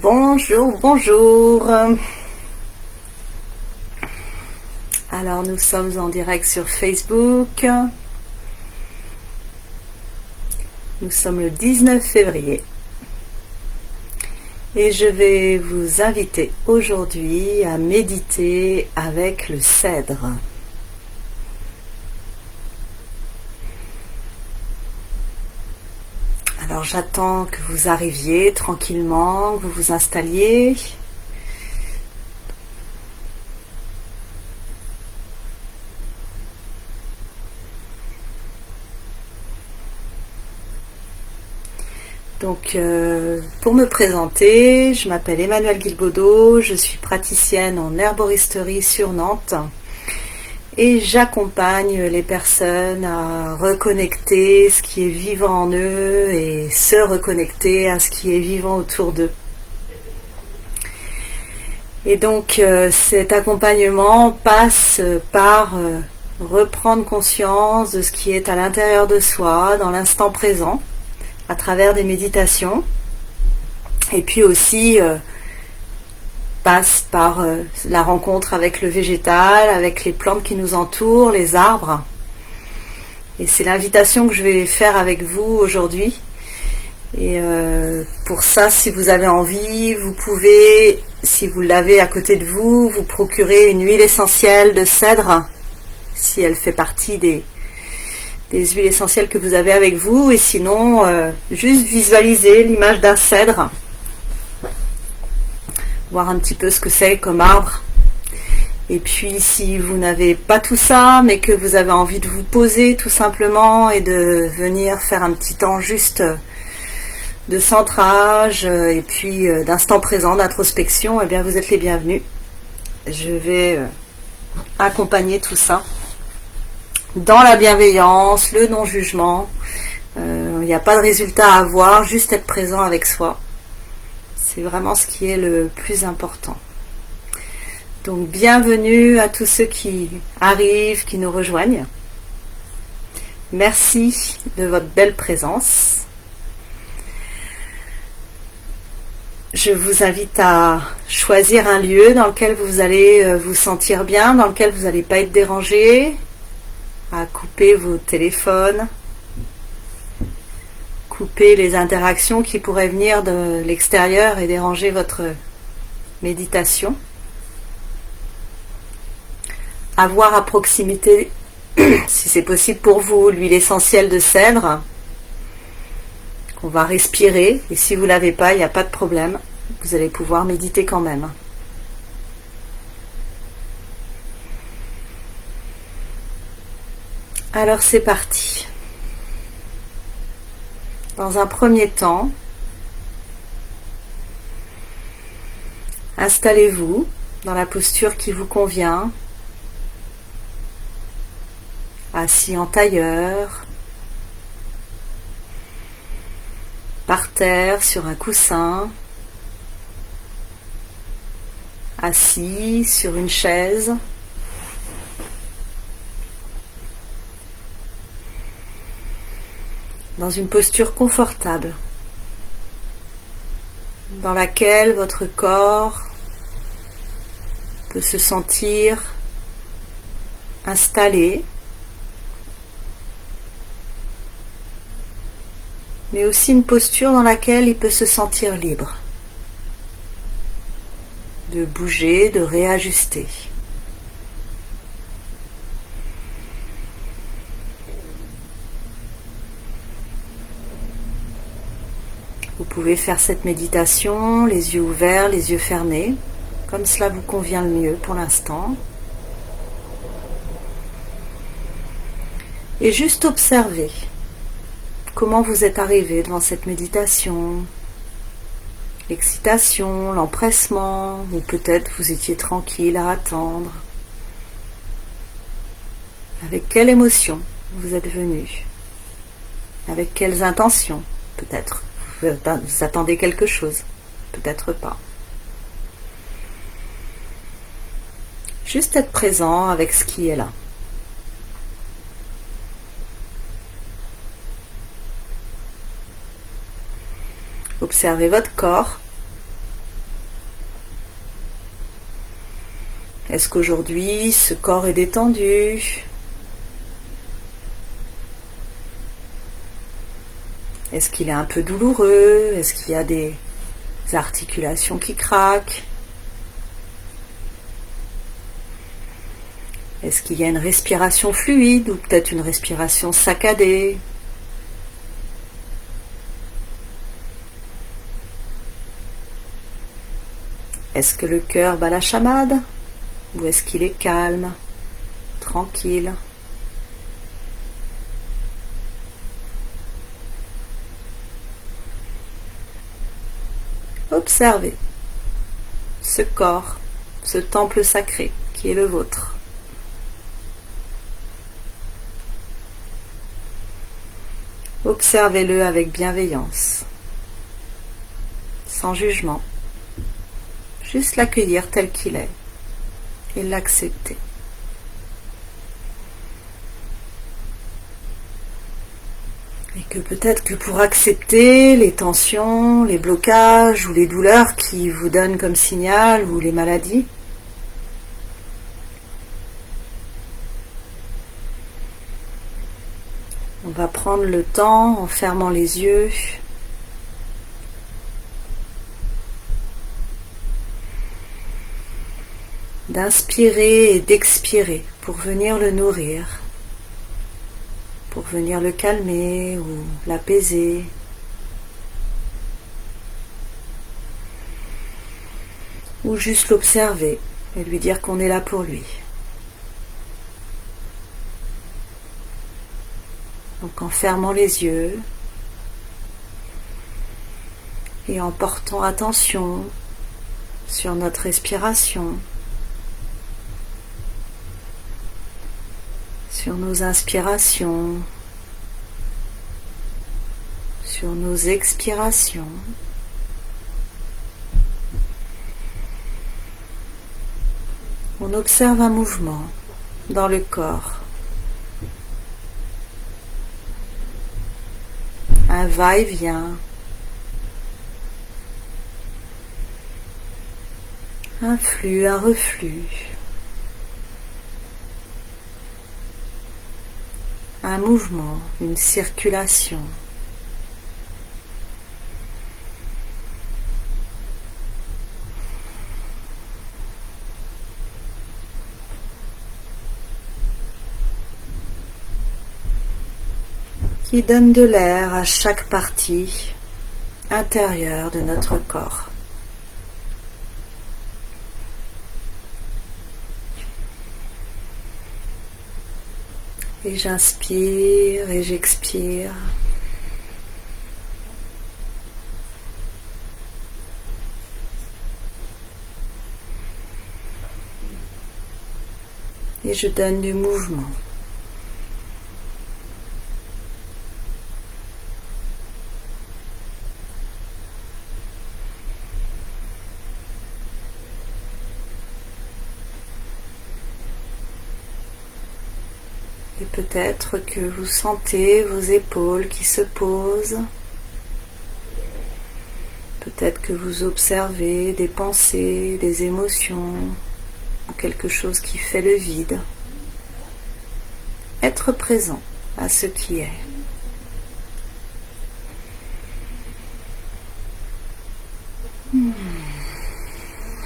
Bonjour, bonjour. Alors nous sommes en direct sur Facebook. Nous sommes le 19 février. Et je vais vous inviter aujourd'hui à méditer avec le cèdre. Alors j'attends que vous arriviez tranquillement, que vous vous installiez. Donc pour me présenter, je m'appelle Emmanuelle Guilbaudot, je suis praticienne en herboristerie sur Nantes et j'accompagne les personnes à reconnecter ce qui est vivant en eux et se reconnecter à ce qui est vivant autour d'eux. Et donc cet accompagnement passe par reprendre conscience de ce qui est à l'intérieur de soi, dans l'instant présent, à travers des méditations, et puis aussi passe par la rencontre avec le végétal, avec les plantes qui nous entourent, les arbres. Et c'est l'invitation que je vais faire avec vous aujourd'hui. Et pour ça, si vous avez envie, vous pouvez, si vous l'avez à côté de vous, vous procurer une huile essentielle de cèdre, si elle fait partie des huiles essentielles que vous avez avec vous, et sinon juste visualiser l'image d'un cèdre, voir un petit peu ce que c'est comme arbre. Et puis si vous n'avez pas tout ça mais que vous avez envie de vous poser tout simplement et de venir faire un petit temps juste de centrage et puis d'instant présent, d'introspection, eh bien vous êtes les bienvenus. Je vais accompagner tout ça dans la bienveillance, le non-jugement. Il n'y a pas de résultat à avoir, juste être présent avec soi. C'est vraiment ce qui est le plus important. Donc bienvenue à tous ceux qui arrivent, qui nous rejoignent. Merci de votre belle présence. Je vous invite à choisir un lieu dans lequel vous allez vous sentir bien, dans lequel vous n'allez pas être dérangé, à couper vos téléphones, couper les interactions qui pourraient venir de l'extérieur et déranger votre méditation. Avoir à proximité, si c'est possible pour vous, l'huile essentielle de cèdre qu'on va respirer, et si vous ne l'avez pas, il n'y a pas de problème, vous allez pouvoir méditer quand même. Alors c'est parti. Dans un premier temps, installez-vous dans la posture qui vous convient, assis en tailleur, par terre sur un coussin, assis sur une chaise. Dans une posture confortable, dans laquelle votre corps peut se sentir installé, mais aussi une posture dans laquelle il peut se sentir libre de bouger, de réajuster. Vous pouvez faire cette méditation, les yeux ouverts, les yeux fermés, comme cela vous convient le mieux pour l'instant. Et juste observer comment vous êtes arrivé devant cette méditation, l'excitation, l'empressement, ou peut-être vous étiez tranquille à attendre. Avec quelle émotion vous êtes venu? Avec quelles intentions? Peut-être vous attendez quelque chose, peut-être pas. Juste être présent avec ce qui est là. Observez votre corps, Est-ce qu'aujourd'hui ce corps est détendu? Est-ce qu'il est un peu douloureux? Est-ce qu'il y a des articulations qui craquent? Est-ce qu'il y a une respiration fluide ou peut-être une respiration saccadée? Est-ce que le cœur bat la chamade ou est-ce qu'il est calme, tranquille? Observez ce corps, ce temple sacré qui est le vôtre. Observez-le avec bienveillance, sans jugement, juste l'accueillir tel qu'il est et l'accepter. Et que peut-être que pour accepter les tensions, les blocages ou les douleurs qui vous donnent comme signal ou les maladies, on va prendre le temps en fermant les yeux d'inspirer et d'expirer pour venir le nourrir, pour venir le calmer ou l'apaiser. Ou juste l'observer et lui dire qu'on est là pour lui. Donc en fermant les yeux et en portant attention sur notre respiration, sur nos inspirations, sur nos expirations. On observe un mouvement dans le corps, un va-et-vient, un flux, un reflux, un mouvement, une circulation. Qui donne de l'air à chaque partie intérieure de notre corps. Et j'inspire et j'expire. Et je donne du mouvement. Et peut-être que vous sentez vos épaules qui se posent. Peut-être que vous observez des pensées, des émotions, ou quelque chose qui fait le vide. Être présent à ce qui est.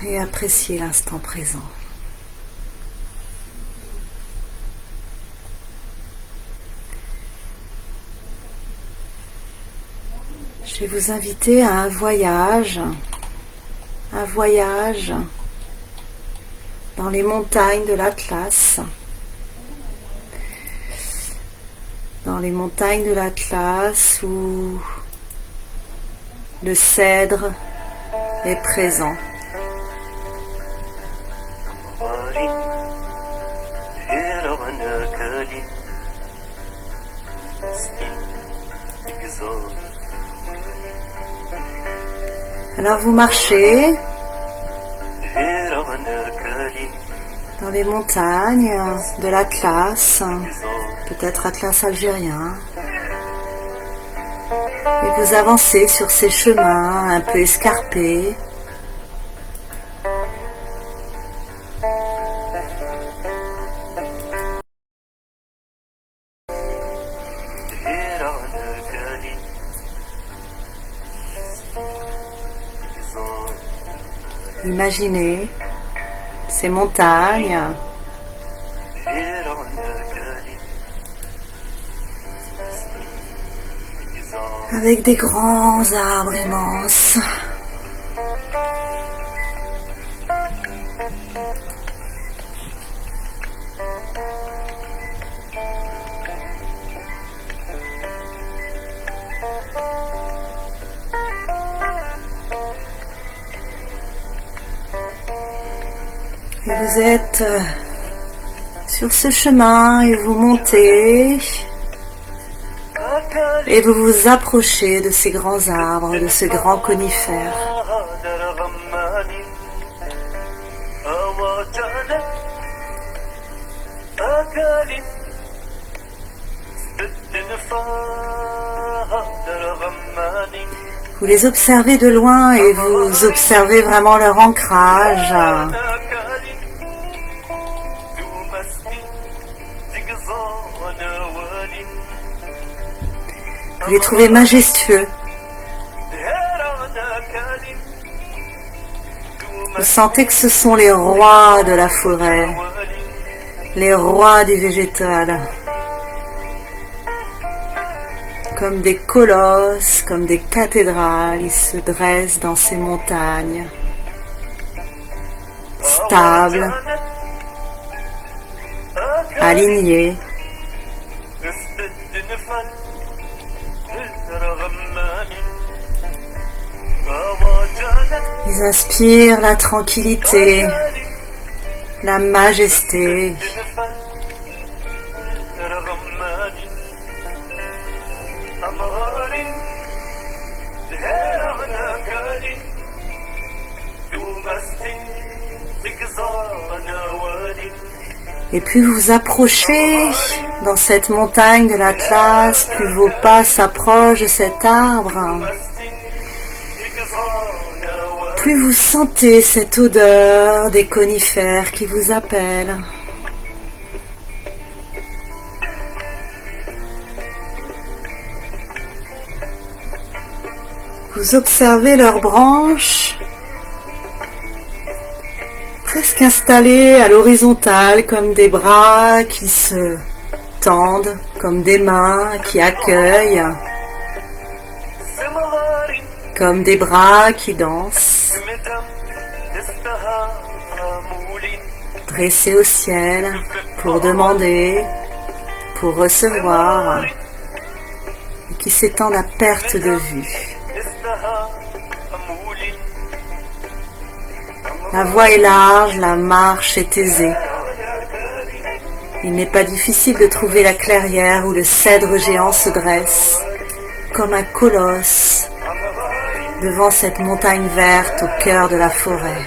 Et apprécier l'instant présent. Je vais vous inviter à un voyage dans les montagnes de l'Atlas. Dans les montagnes de l'Atlas où le cèdre est présent. Alors vous marchez dans les montagnes de l'Atlas, peut-être Atlas algérien, et vous avancez sur ces chemins un peu escarpés. Imaginez ces montagnes avec des grands arbres immenses. Et vous êtes sur ce chemin et vous montez et vous vous approchez de ces grands arbres, de ce grand conifère. Vous les observez de loin et vous observez vraiment leur ancrage. Vous les trouvez majestueux. Vous sentez que ce sont les rois de la forêt, les rois du végétal. Comme des colosses, comme des cathédrales, ils se dressent dans ces montagnes, stables, alignés. Ils inspirent la tranquillité, la majesté. Et plus vous vous approchez dans cette montagne de l'Atlas, plus vos pas s'approchent de cet arbre, plus vous sentez cette odeur des conifères qui vous appelle. Vous observez leurs branches presque installées à l'horizontale comme des bras qui se tendent, comme des mains qui accueillent, comme des bras qui dansent, dressés au ciel pour demander, pour recevoir, et qui s'étendent à perte de vue. La voie est large, la marche est aisée. Il n'est pas difficile de trouver la clairière où le cèdre géant se dresse, comme un colosse, devant cette montagne verte au cœur de la forêt.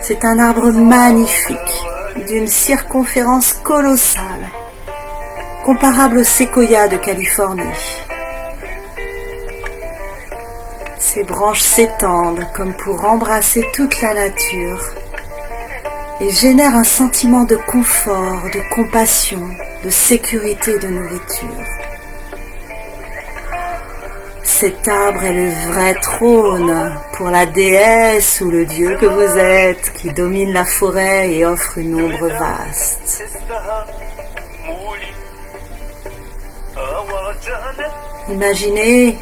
C'est un arbre magnifique, d'une circonférence colossale, comparable au séquoia de Californie. Ses branches s'étendent comme pour embrasser toute la nature et génèrent un sentiment de confort, de compassion, de sécurité et de nourriture. Cet arbre est le vrai trône pour la déesse ou le dieu que vous êtes, qui domine la forêt et offre une ombre vaste. Imaginez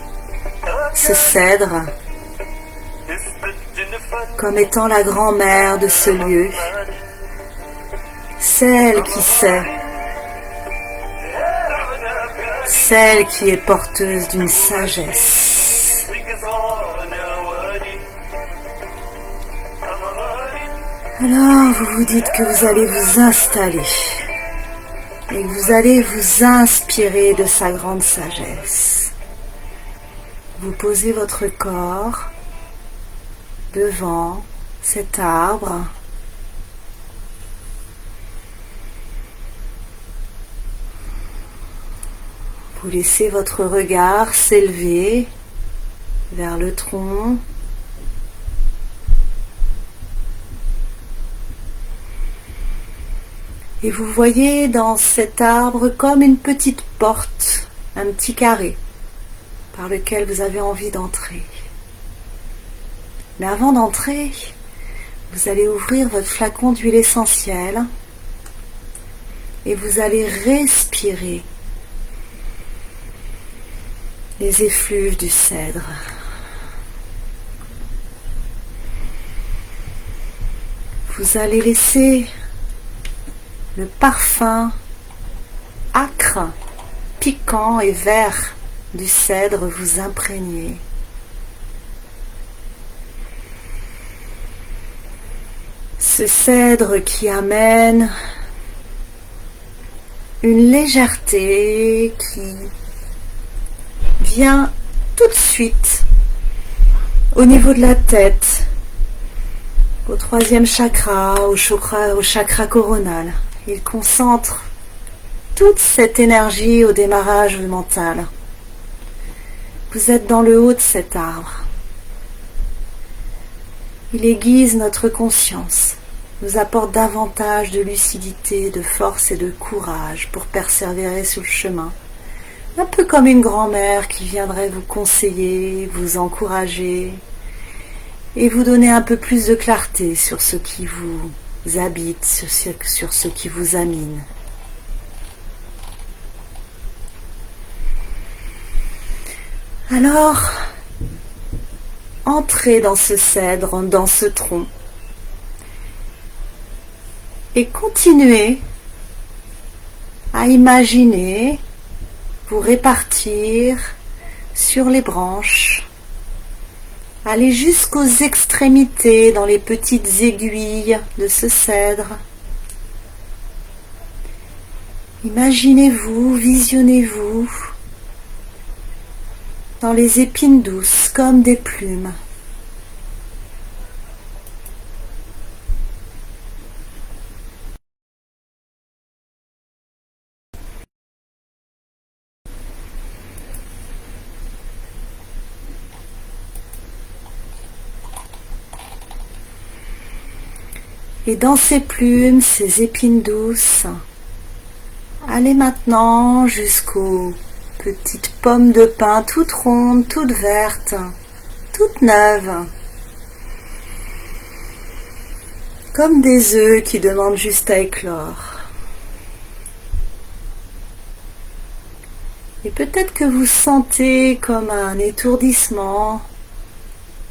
ce cèdre comme étant la grand-mère de ce lieu, celle qui sait, celle qui est porteuse d'une sagesse. Alors vous vous dites que vous allez vous installer et que vous allez vous inspirer de sa grande sagesse. Vous posez votre corps devant cet arbre. Vous laissez votre regard s'élever vers le tronc. Et vous voyez dans cet arbre comme une petite porte, un petit carré par lequel vous avez envie d'entrer. Mais avant d'entrer, vous allez ouvrir votre flacon d'huile essentielle et vous allez respirer les effluves du cèdre. Vous allez laisser le parfum âcre, piquant et vert du cèdre vous imprégner. Ce cèdre qui amène une légèreté qui vient tout de suite au niveau de la tête, au troisième chakra, au chakra coronal. Il concentre toute cette énergie au démarrage mental. Vous êtes dans le haut de cet arbre. Il aiguise notre conscience, nous apporte davantage de lucidité, de force et de courage pour persévérer sur le chemin. Un peu comme une grand-mère qui viendrait vous conseiller, vous encourager et vous donner un peu plus de clarté sur ce qui vous habite, sur ce qui vous anime. Alors, entrez dans ce cèdre, dans ce tronc, et continuez à imaginer vous répartir sur les branches, aller jusqu'aux extrémités dans les petites aiguilles de ce cèdre. Imaginez-vous, visionnez-vous dans les épines douces comme des plumes. Et dans ces plumes, ces épines douces, allez maintenant jusqu'aux petites pommes de pin toutes rondes, toutes vertes, toutes neuves, comme des œufs qui demandent juste à éclore. Et peut-être que vous sentez comme un étourdissement,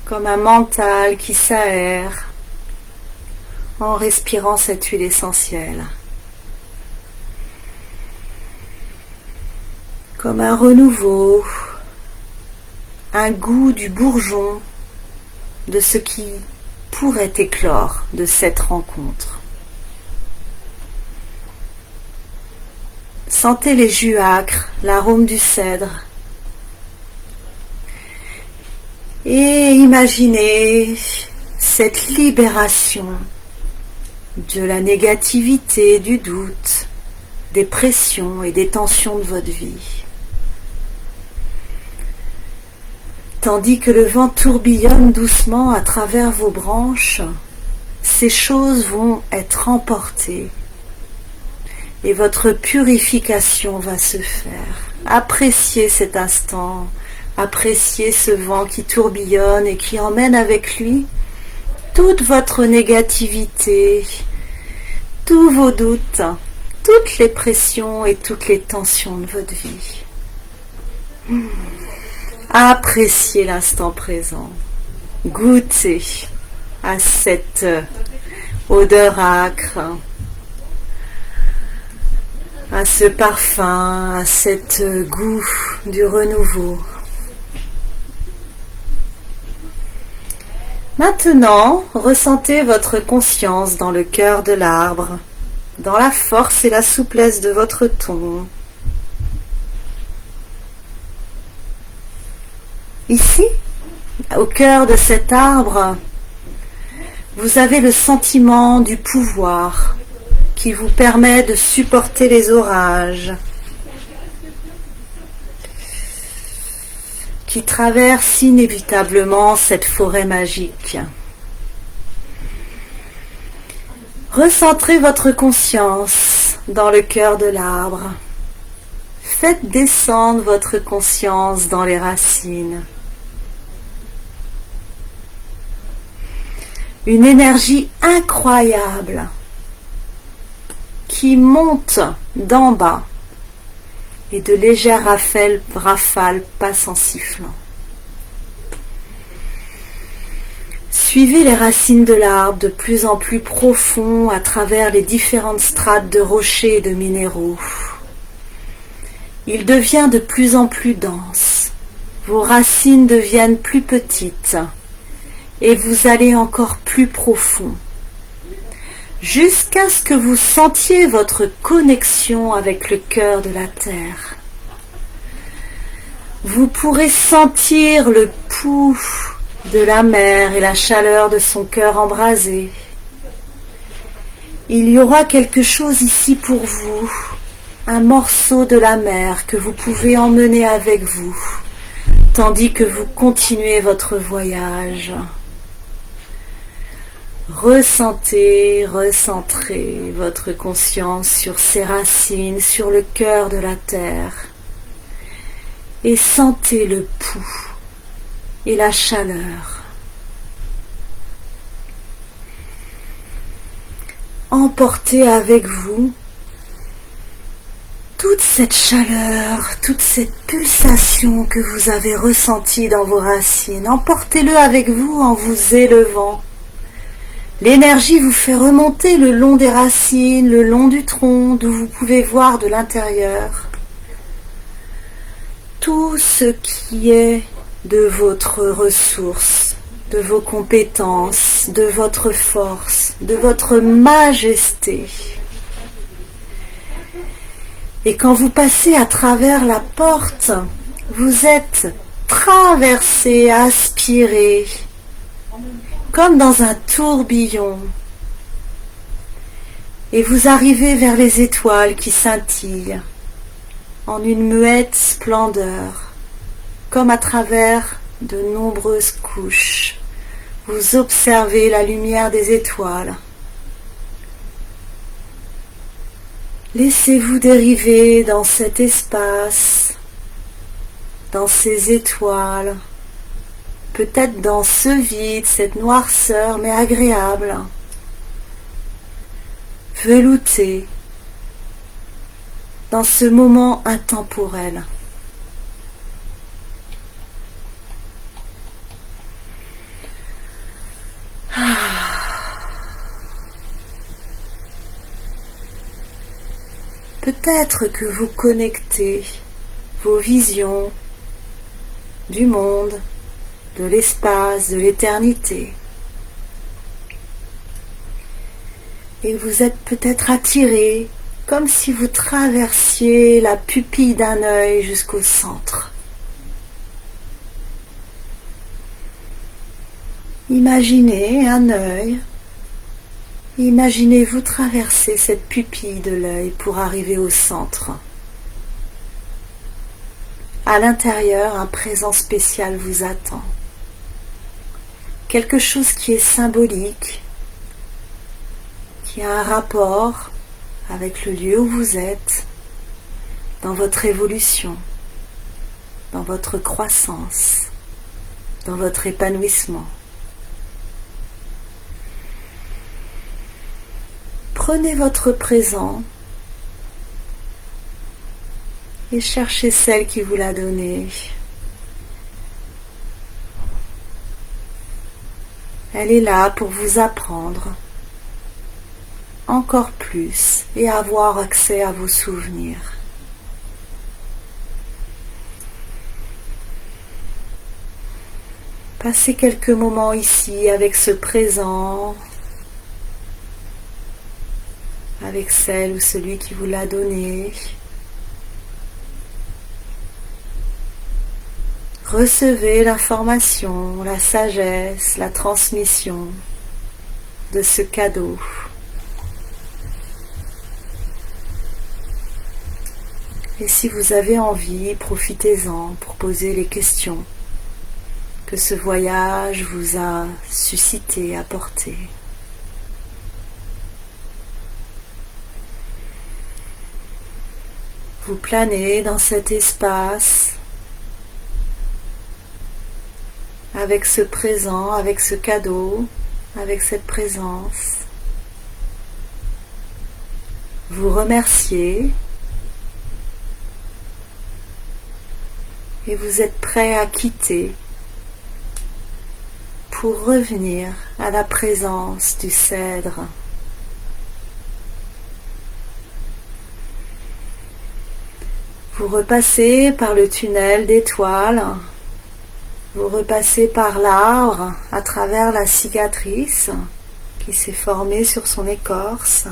comme un mental qui s'aère en respirant cette huile essentielle. Comme un renouveau, un goût du bourgeon, de ce qui pourrait éclore de cette rencontre. Sentez les jus acres, l'arôme du cèdre. Et imaginez cette libération de la négativité, du doute, des pressions et des tensions de votre vie. Tandis que le vent tourbillonne doucement à travers vos branches, ces choses vont être emportées et votre purification va se faire. Appréciez cet instant, appréciez ce vent qui tourbillonne et qui emmène avec lui toute votre négativité, tous vos doutes, toutes les pressions et toutes les tensions de votre vie. Appréciez l'instant présent. Goûtez à cette odeur âcre, à ce parfum, à cet goût du renouveau. Maintenant, ressentez votre conscience dans le cœur de l'arbre, dans la force et la souplesse de votre ton. Ici, au cœur de cet arbre, vous avez le sentiment du pouvoir qui vous permet de supporter les orages, qui traverse inévitablement cette forêt magique. Recentrez votre conscience dans le cœur de l'arbre. Faites descendre votre conscience dans les racines. une énergie incroyable qui monte d'en bas et de légères rafales passent en sifflant. Suivez les racines de l'arbre de plus en plus profond à travers les différentes strates de rochers et de minéraux. Il devient de plus en plus dense. Vos racines deviennent plus petites et vous allez encore plus profond, jusqu'à ce que vous sentiez votre connexion avec le cœur de la terre. Vous pourrez sentir le pouls de la mer et la chaleur de son cœur embrasé. Il y aura quelque chose ici pour vous, un morceau de la mer que vous pouvez emmener avec vous, tandis que vous continuez votre voyage. Ressentez, recentrez votre conscience sur ses racines, sur le cœur de la terre, et sentez le pouls et la chaleur. Emportez avec vous toute cette chaleur, toute cette pulsation que vous avez ressentie dans vos racines. Emportez-le avec vous en vous élevant. L'énergie vous fait remonter le long des racines, le long du tronc, d'où vous pouvez voir de l'intérieur tout ce qui est de votre ressource, de vos compétences, de votre force, de votre majesté. Et quand vous passez à travers la porte, vous êtes traversé, aspiré, comme dans un tourbillon. Et vous arrivez vers les étoiles qui scintillent, en une muette splendeur, comme à travers de nombreuses couches. Vous observez la lumière des étoiles. Laissez-vous dériver dans cet espace, dans ces étoiles, peut-être dans ce vide, cette noirceur, mais agréable, velouté, dans ce moment intemporel. Peut-être que vous connectez vos visions du monde, de l'espace, de l'éternité. Et vous êtes peut-être attiré, comme si vous traversiez la pupille d'un œil jusqu'au centre. Imaginez un œil. Imaginez-vous traverser cette pupille de l'œil pour arriver au centre. À l'intérieur, un présent spécial vous attend. Quelque chose qui est symbolique, qui a un rapport avec le lieu où vous êtes, dans votre évolution, dans votre croissance, dans votre épanouissement. Prenez votre présent et cherchez celle qui vous l'a donné. Elle est là pour vous apprendre encore plus et avoir accès à vos souvenirs. Passez quelques moments ici avec ce présent, avec celle ou celui qui vous l'a donné. Recevez l'information, la sagesse, la transmission de ce cadeau. Et si vous avez envie, profitez-en pour poser les questions que ce voyage vous a suscité, apporté. Vous planez dans cet espace avec ce présent, avec ce cadeau, avec cette présence. Vous remerciez et vous êtes prêt à quitter pour revenir à la présence du cèdre. Vous repassez par le tunnel d'étoiles, vous repassez par l'arbre à travers la cicatrice qui s'est formée sur son écorce.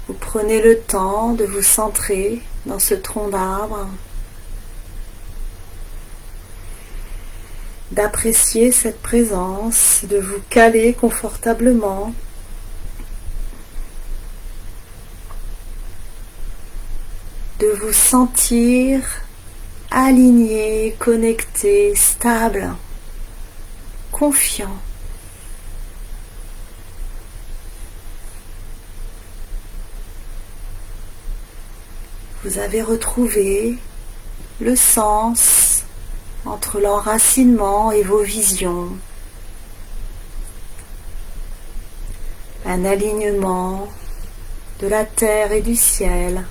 Vous prenez le temps de vous centrer dans ce tronc d'arbre, d'apprécier cette présence, de vous caler confortablement. De vous sentir aligné, connecté, stable, confiant. Vous avez retrouvé le sens entre l'enracinement et vos visions. Un alignement de la terre et du ciel,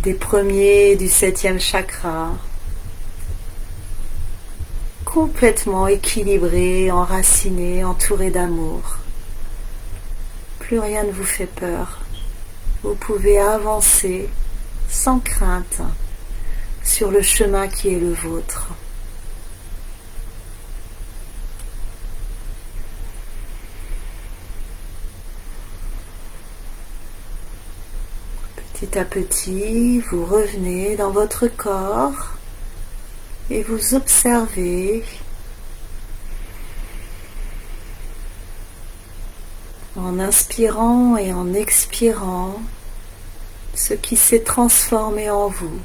des premiers et du 7e chakra, complètement équilibré, enraciné, entouré d'amour. Plus rien ne vous fait peur. Vous pouvez avancer sans crainte sur le chemin qui est le vôtre. Petit à petit, vous revenez dans votre corps et vous observez en inspirant et en expirant ce qui s'est transformé en vous,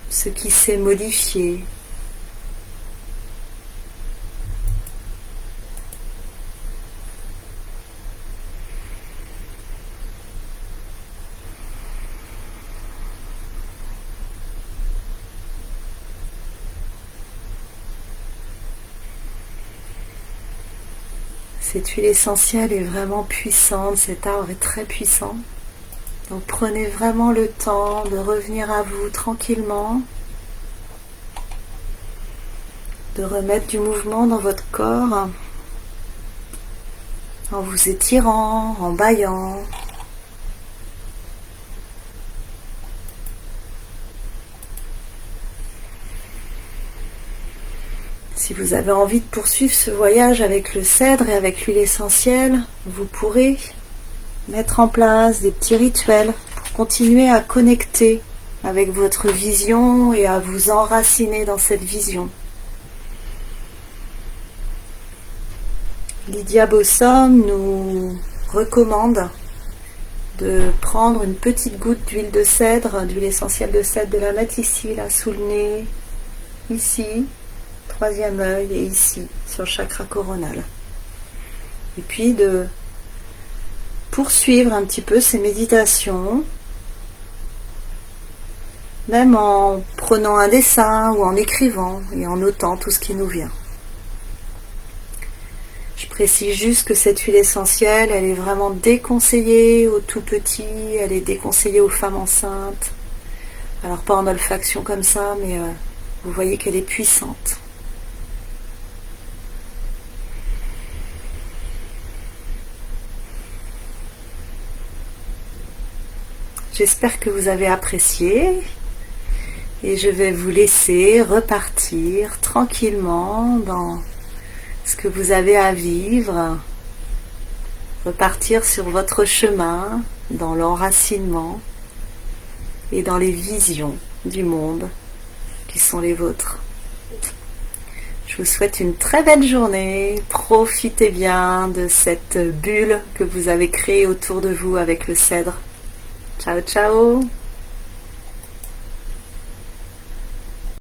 ce qui s'est modifié. Cette huile essentielle est vraiment puissante, cet arbre est très puissant. Donc prenez vraiment le temps de revenir à vous tranquillement, de remettre du mouvement dans votre corps, en vous étirant, en bâillant. Si vous avez envie de poursuivre ce voyage avec le cèdre et avec l'huile essentielle, vous pourrez mettre en place des petits rituels pour continuer à connecter avec votre vision et à vous enraciner dans cette vision. Lydia Bossum nous recommande de prendre une petite goutte d'huile de cèdre, d'huile essentielle de cèdre, de la mettre ici, là, sous le nez, ici, 3e œil et ici, sur le chakra coronal. Et puis de poursuivre un petit peu ces méditations, même en prenant un dessin ou en écrivant et en notant tout ce qui nous vient. Je précise juste que cette huile essentielle, elle est vraiment déconseillée aux tout petits, elle est déconseillée aux femmes enceintes. Alors pas en olfaction comme ça, mais vous voyez qu'elle est puissante. J'espère que vous avez apprécié et je vais vous laisser repartir tranquillement dans ce que vous avez à vivre, repartir sur votre chemin dans l'enracinement et dans les visions du monde qui sont les vôtres. Je vous souhaite une très belle journée, profitez bien de cette bulle que vous avez créée autour de vous avec le cèdre. Ciao, ciao!